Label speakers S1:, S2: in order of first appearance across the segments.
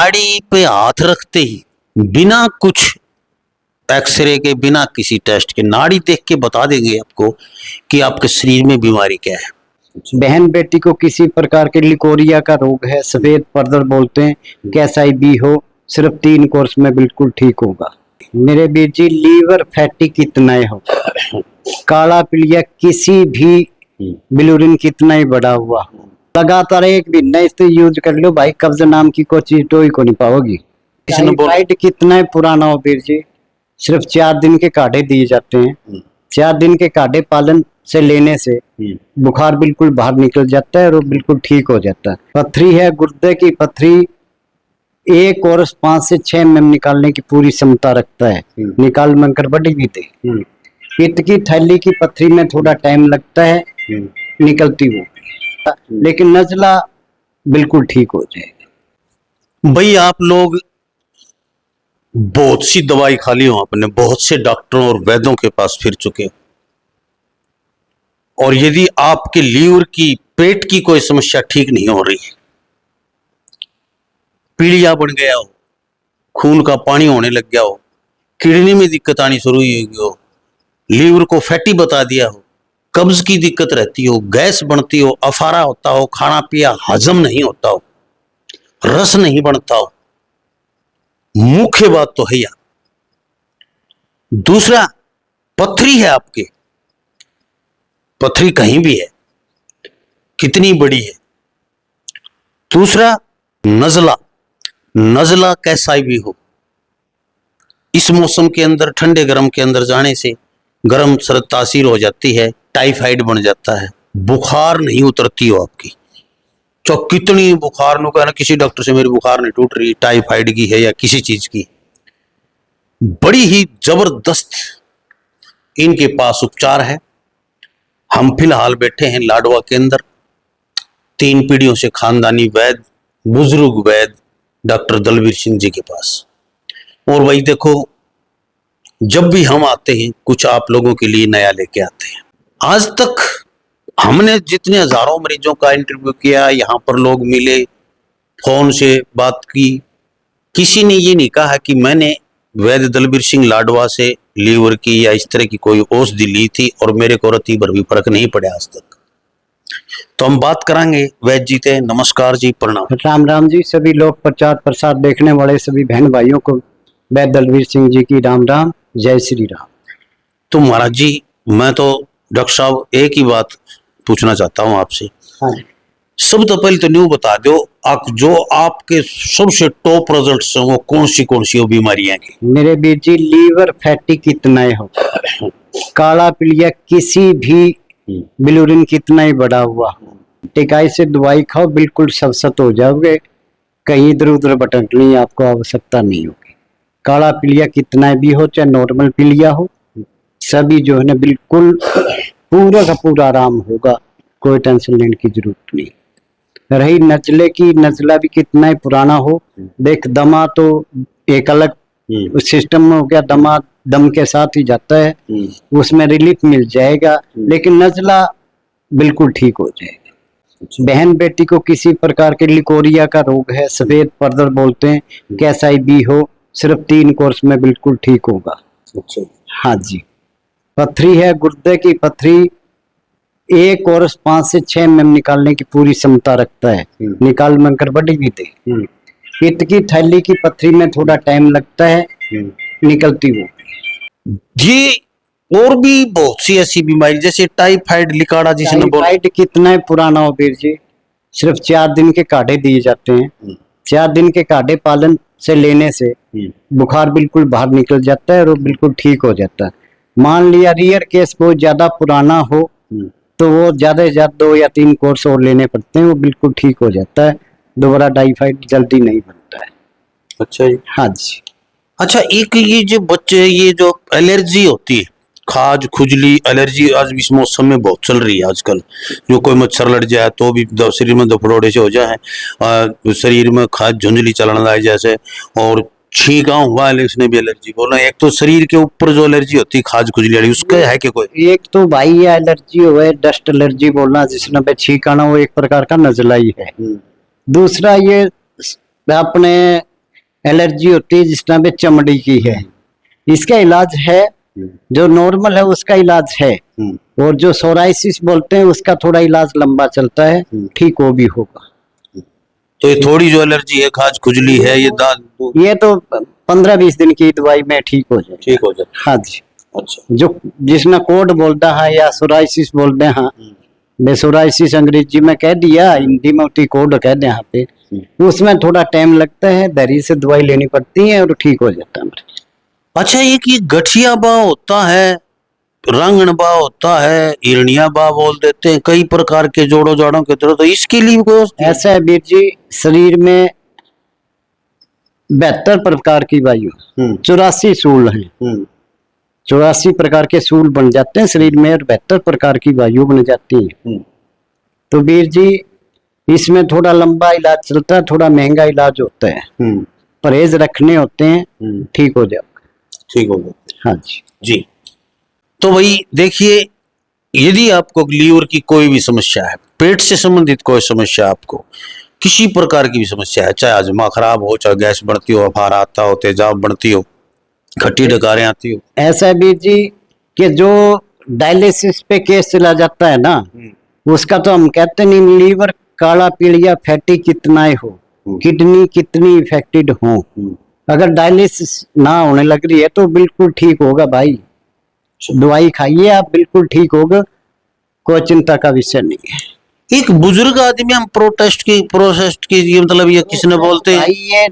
S1: नाड़ी पे हाथ रखते ही बिना कुछ एक्सरे के, बिना किसी टेस्ट के, नाड़ी देख के बता देंगे आपको कि आपके शरीर में बीमारी क्या है।
S2: बहन बेटी को किसी प्रकार के लिकोरिया का रोग है, सफेद पर्दर बोलते हैं, कैसा भी हो, सिर्फ 3 कोर्स में बिल्कुल ठीक होगा। मेरे बीर जी, लीवर फैटी कितना ही हो, काला पीलिया किसी भी बिलूरिन कितना ही बड़ा हुआ, लगातार 1 महीना इसे यूज कर लो भाई, कब्ज नाम की कोई चीज तो ही को नहीं पाओगी। टाइफाइड कितना ही पुराना हो बीर जी, सिर्फ 4 दिन के काढ़े दिए जाते हैं। 4 दिन के काढ़े पालन से लेने से बुखार बिल्कुल बाहर निकल जाता है और वो बिल्कुल ठीक हो जाता है। पथरी है, गुर्दे की पथरी, 1 और 5 से 6 mm निकालने की पूरी क्षमता रखता है, निकाल मंकर बड़ी भी दे। पित्त की थैली की पथरी में थोड़ा टाइम लगता है निकलती वो, लेकिन नजला बिल्कुल ठीक हो जाएगा।
S1: भाई आप लोग बहुत सी दवाई खा ली हो आपने, बहुत से डॉक्टरों और वैद्यों के पास फिर चुके हो, और यदि आपके लीवर की, पेट की कोई समस्या ठीक नहीं हो रही, पीलिया बन गया हो, खून का पानी होने लग गया हो, किडनी में दिक्कत आनी शुरू हुई हो, लीवर को फैटी बता दिया हो, कब्ज की दिक्कत रहती हो, गैस बनती हो, अफारा होता हो, खाना पिया हजम नहीं होता हो, रस नहीं बनता हो, मुख्य बात तो है। दूसरा, पथरी है आपके, पथरी कहीं भी है, कितनी बड़ी है। दूसरा, नजला, नजला कैसा भी हो, इस मौसम के अंदर, ठंडे गर्म के अंदर जाने से गर्म सर्द तासीर हो जाती है, टाइफाइड बन जाता है, बुखार नहीं उतरती हो आपकी। तो कितनी बुखार नु कहना किसी डॉक्टर से मेरी बुखार नहीं टूट रही, टाइफाइड की है या किसी चीज की, बड़ी ही जबरदस्त इनके पास उपचार है। हम फिलहाल बैठे हैं लाडवा के अंदर, 3 पीढ़ियों से खानदानी वैद्य, बुजुर्ग वैद्य डॉक्टर दलवीर सिंह जी के पास। और वही देखो, जब भी हम आते हैं कुछ आप लोगों के लिए नया लेके आते हैं। आज तक हमने जितने हजारों मरीजों का इंटरव्यू किया, यहाँ पर लोग मिले, फोन से बात की, किसी ने ये नहीं कहा कि मैंने वैद्य दलवीर सिंह लाडवा से लीवर की या इस तरह की कोई औषधि ली थी और मेरे को रत्ती भर भी फर्क नहीं पड़ा आज तक। तो हम बात करेंगे वैद्य जी थे। नमस्कार जी, प्रणाम।
S2: राम राम जी, सभी लोग प्रचार प्रसार देखने वाले सभी बहन भाइयों को वैद्य दलवीर सिंह जी की राम राम, जय श्री राम।
S1: तो महाराज जी, मैं तो डॉक्टर साहब एक ही बात पूछना चाहता हूँ आपसे।
S2: हाँ,
S1: सब तो पहले तो न्यू बता दो, जो आपके सबसे टॉप रिजल्ट्स हैं वो कौन सी बीमारियां हैं?
S2: मेरे बीर जी, लीवर फैटी कितना ही हो, काला पीलिया किसी भी बिलूरिन कितना ही बड़ा हुआ, टिकाई से दवाई खाओ बिल्कुल सत हो जाओगे, कहीं इधर उधर भटकने की आपको आवश्यकता नहीं होगी। काला पीलिया कितना भी हो, चाहे नॉर्मल पीलिया हो, सभी जो है ना बिल्कुल पूरा का पूरा आराम होगा, कोई टेंशन लेने की जरूरत नहीं। रही नजले की, नजला भी कितना ही पुराना हो, देख दमा तो एक अलग सिस्टम में हो गया, दमा दम के साथ ही जाता है, उसमें रिलीफ मिल जाएगा, लेकिन नजला बिल्कुल ठीक हो जाएगा। बहन बेटी को किसी प्रकार के लिकोरिया का रोग है, सफेद पर्दर बोलते हैं, कैसा भी हो, सिर्फ 3 कोर्स में बिल्कुल ठीक होगा। हाँ जी। पथरी है, गुर्दे की पथरी, 1 और 5 से 6 mm निकालने की पूरी क्षमता रखता है, निकाल मंकर बड़ी भी दे। पित्त की थैली की पथरी में थोड़ा टाइम लगता है निकलती वो।
S1: ये और भी बहुत सी ऐसी बीमारी जैसे टाइफाइड, लिकाड़ा जिसने बोला।
S2: टाइफाइड कितना है पुराना हो बीर जी, सिर्फ 4 दिन के काढ़े दिए जाते हैं। 4 दिन के काढ़े पालन से लेने से बुखार बिल्कुल बाहर निकल जाता है और वो बिल्कुल ठीक हो जाता है। मान लिया रियर केस बहुत ज्यादा पुराना हो तो वो ज्यादा से ज्यादा 2 या 3 कोर्स और लेने पड़ते हैं, वो बिल्कुल ठीक हो जाता है, दोबारा टाइफाइड जल्दी नहीं बनता है।
S1: अच्छा जी।
S2: हाँ जी।
S1: अच्छा, एक ये जो बच्चे, ये जो एलर्जी होती है, खाज खुजली एलर्जी आज इस मौसम में बहुत चल रही है आजकल, जो कोई मच्छर लड़ जाए तो भी शरीर में दफड़ोड़े से हो जाए, शरीर में खाज झुंझली चलने लगे जैसे, और छींका हुआ है इसने भी एलर्जी बोला। एक तो शरीर के ऊपर जो एलर्जी होती है खाज खुजली वाली, उसका है कि कोई?
S2: एक तो भाई ये एलर्जी हो है, डस्ट एलर्जी बोलना जिसने पे छींकाना, वो एक प्रकार का नजला ही है। दूसरा ये अपने एलर्जी होती है जिस तरह पे चमड़ी की है, इसका इलाज है। जो नॉर्मल है उसका इलाज है, और जो सोराइसिस बोलते हैं उसका थोड़ा इलाज लंबा चलता है, ठीक वो भी होगा।
S1: तो ये थोड़ी जो एलर्जी है, खाज खुजली है, ये दांत
S2: ये तो 15-20 दिन की दवाई में ठीक हो जाए।
S1: ठीक हो जाए।
S2: हाँ जी।
S1: अच्छा।
S2: जो जिसने कोड बोलता है या सोराइसिस बोलते हैं, हाँ बेसोराइसिस अंग्रेजी में कह दिया, हिंदी में उठी कोड कह दे यहाँ पे, उसमें थोड़ा टाइम लगता है, दरी से दवाई लेनी पड़ती है और ठीक हो जाता है।
S1: अच्छा, एक ये गठिया बाव होता है, रांगण बाव होता है, हिरनिया बाव बोल देते हैं, कई प्रकार के जोड़ों जाड़ों के तरह, तो इसके लिए कोई
S2: ऐसा है वीर जी, शरीर में 72 प्रकार की वायु, 84 सूल हैं, 84 प्रकार के सूल बन जाते हैं शरीर में, और 72 प्रकार की वायु बन जाती है। तो वीर जी इसमें थोड़ा लंबा इलाज चलता है, थोड़ा महंगा इलाज होता है, परहेज रखने होते हैं, ठीक हो जाओ।
S1: ठीक हो जाए।
S2: हाँ जी।
S1: जी। तो भाई देखिए, यदि आपको लीवर की कोई भी समस्या है, पेट से संबंधित कोई समस्या, आपको किसी प्रकार की भी समस्या है, चाहे हजमा खराब हो, चाहे गैस बढ़ती हो, अफार आता हो, तेजाब बढ़ती हो, खट्टी डकारें आती हो,
S2: ऐसा है वीर जी कि जो डायलिसिस पे केस चला जाता है ना, उसका तो हम कहते नहीं, लीवर काला पीलिया फैटी कितना ही हो, किडनी कितनी इफेक्टेड हो, अगर डायलिसिस ना होने लग रही है तो बिल्कुल ठीक होगा भाई। दवाई खाइए आप, बिल्कुल ठीक होगा, कोई चिंता का विषय नहीं है।
S1: एक बुजुर्ग आदमी, हम प्रोसेस्ट की ये मतलब ये किसने बोलते हैं,
S2: भाई ये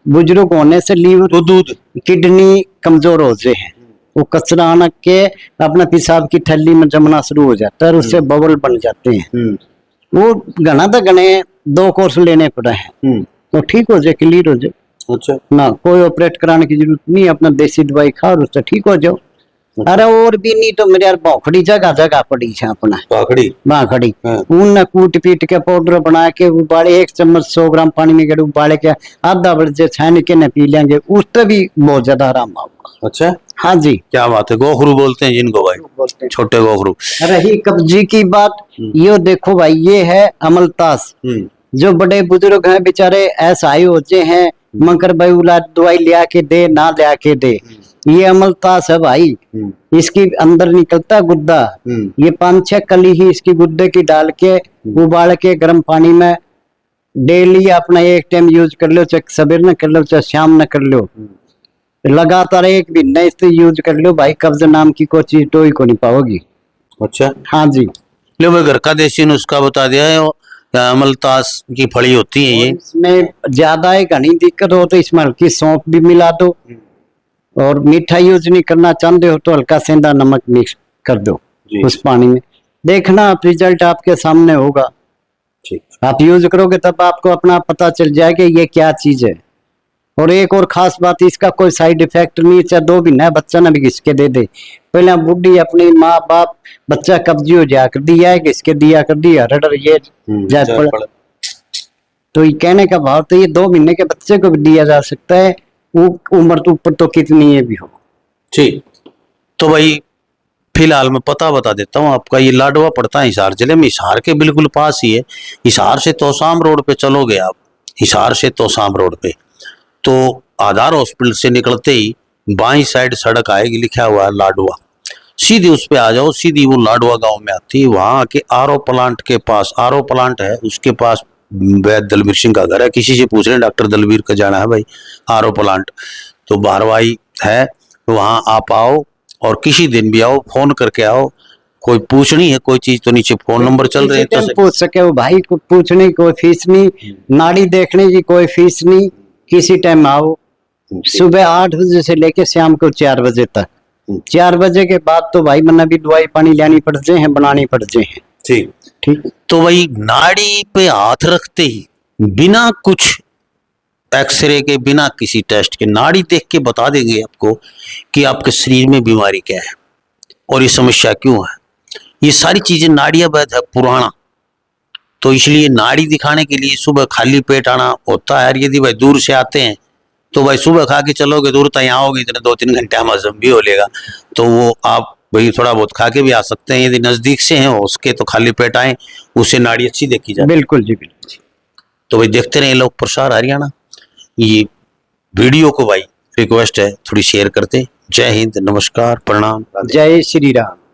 S2: बुजुर्ग होने से लीवर
S1: तो दूध
S2: किडनी कमजोर हो जाए हैं, वो कचरा आना के अपना पेशाब की थैली में जमना शुरू हो जाता है, और उससे बबल बन जाते हैं। वो घना तो घने 2 कोर्स लेने पड़े हैं, तो ठीक हो जाए, क्लियर हो जाए।
S1: अच्छा।
S2: ना कोई ऑपरेट कराने की जरूरत नहीं, अपना देसी दवाई खाओ और उससे ठीक हो जाओ। अरे और भी नहीं तो मेरे यार भौखड़ी जगह जगह पड़ी है, अपना बाखड़ी ऊन कूट पीट के पाउडर बना के उबाले, 1 चम्मच 100 ग्राम पानी में गड़े उबाले के आधा बजे छान के न पी लेंगे, उससे भी बहुत ज्यादा आराम होगा।
S1: अच्छा।
S2: हाँ जी।
S1: क्या बात है, गोखरू बोलते हैं जिनको भाई, छोटे गोखरू।
S2: रही कब्जी की बात, ये देखो भाई, ये है अमलतास। जो बड़े बुजुर्ग हैं बेचारे ऐसा होते हैं, मगर भाई उला दवाई लिया के दे ना लिया के दे, ये अमलतास है भाई। इसकी अंदर निकलता है गुद्दा, ये 5-6 कली ही इसकी गुद्दे की डाल के उबाल के गर्म पानी में डेली अपना 1 टाइम यूज कर लो, चाहे सवेर न कर लो चाहे शाम न कर लो, लगातार 1 महीना इससे यूज कर लो भाई, कब्ज नाम की कोई चीज टोई को नहीं पाओगी।
S1: अच्छा।
S2: हाँ जी।
S1: लो, मैं घर का देसी नुस्खा बता दिया है, अमलतास की फली होती है ये।
S2: इसमें ज्यादा ही घनी दिक्कत हो तो इसमें हल्की सौंफ भी मिला दो, और मीठा यूज नहीं करना चाहते हो तो हल्का सेंधा नमक मिक्स कर दो उस पानी में, देखना आप रिजल्ट आपके सामने होगा। आप यूज करोगे तब आपको अपना पता चल जाएगा ये क्या चीज है। और एक और खास बात, इसका कोई साइड इफेक्ट नहीं, चाहे 2 महीना बच्चा ना भी घिसके दे दे, पहले बुढ़ी अपनी माँ बाप बच्चा कब्जी हो जा कर दिया है, घिसके दिया कर दिया रडर ये जायफल, तो ये कहने का भाव तो ये 2 महीने के बच्चे को भी दिया जा सकता है, वो उम्र तो ऊपर तो कितनी है भी हो।
S1: ठीक। तो भाई फिलहाल मैं पता बता देता हूँ आपका, ये लाडवा पड़ता है हिसार जिले में, हिसार के बिल्कुल पास ही है। हिसार से तोसाम रोड पे चलोगे आप, हिसार से तोसाम रोड पे, तो आधार हॉस्पिटल से निकलते ही बाईं साइड सड़क आएगी, लिखा हुआ है लाडवा, सीधी उस पे आ जाओ, सीधी वो लाडवा गांव में आती है। वहां के आरओ प्लांट के पास, आरओ प्लांट है उसके पास वैद्य दलबीर सिंह का घर है, किसी से पूछ रहे हैं डॉक्टर दलबीर का जाना है भाई, आरओ प्लांट तो बारवाई है, वहां आप आओ, और किसी दिन भी आओ, फोन करके आओ, कोई पूछनी है कोई चीज तो नीचे फोन नंबर चल रहे हैं, तो
S2: पूछ सके वो भाई को, पूछने की कोई फीस नहीं, नाड़ी देखने की कोई फीस नहीं, किसी टाइम आओ, सुबह 8 बजे से लेके शाम को 4 बजे तक। 4 बजे के बाद तो भाई मना भी दवाई पानी लेनी पड़ जाए हैं, बनानी पड़ जाए हैं।
S1: ठीक
S2: ठीक।
S1: तो भाई नाड़ी पे हाथ रखते ही बिना कुछ एक्सरे के, बिना किसी टेस्ट के, नाड़ी देख के बता देंगे आपको कि आपके शरीर में बीमारी क्या है और ये समस्या क्यों है। ये सारी चीजें नाड़िया वैद्य है पुराना, तो इसलिए नाड़ी दिखाने के लिए सुबह खाली पेट आना होता है। यदि भाई दूर से आते हैं तो भाई सुबह खा के चलोगे, दूर तक यहाँ आओगे इतने 2-3 घंटे हम हजम भी हो लेगा, तो वो आप भाई थोड़ा बहुत खा के भी आ सकते हैं। यदि नजदीक से हैं उसके तो खाली पेट आए, उससे नाड़ी अच्छी देखी जाए।
S2: बिल्कुल जी, बिल्कुल।
S1: तो भाई देखते रहे लोग प्रसार हरियाणा। ये वीडियो को भाई रिक्वेस्ट है थोड़ी शेयर करते। जय हिंद, नमस्कार, प्रणाम।
S2: जय श्री राम।